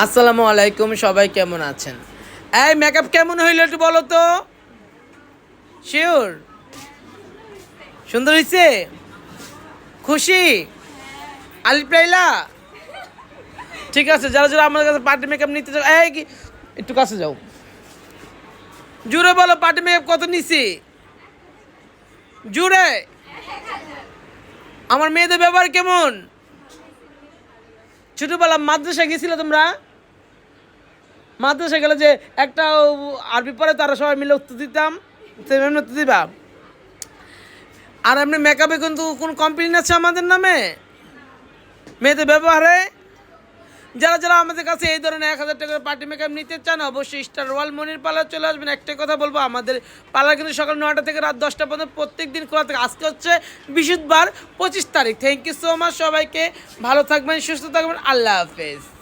আসসালামু আলাইকুম, সবাই কেমন আছেন? এই মেকআপ কেমন হইলো একটু বলো তো। শিওর সুন্দর হয়েছে? খুশি? আলিপ্রাইলা ঠিক আছে। যারা যারা আমাদের কাছে পার্টি মেকআপ নিতে চাও, এই কি একটু কাছে যাও, জুড়ে বলো পার্টি মেকআপ কত নিছি জুড়ে। আমার মেয়েদের ব্যবহার কেমন? ছোটবেলা মাদ্রাসায় গেছিলে তোমরা? মাদ্রাসায় গেলে যে একটা আরবি পরে তারা সবাই মিলে উত্তর দিতাম, সেভাবে উত্তর দিবা। আর এমনি মেকআপে কিন্তু কোন কমপ্লেন আছে আমাদের নামে মেয়েদের ব্যবহারে? যারা যারা আমাদের কাছে এই ধরনের 1,000 টাকার পার্টি মেকআপ নিতে চান, অবশ্যই স্টার ওয়াল মনির পার্লার চলে আসবেন। একটা কথা বলবো, আমাদের পার্লার কিন্তু সকাল 9টা থেকে রাত 10টা পর্যন্ত প্রত্যেক দিন খোলা থাকে। আজকে হচ্ছে বৃহস্পতিবার 25 তারিখ। থ্যাংক ইউ সো মাচ সবাইকে। ভালো থাকবেন, সুস্থ থাকবেন, আল্লাহ হাফেজ।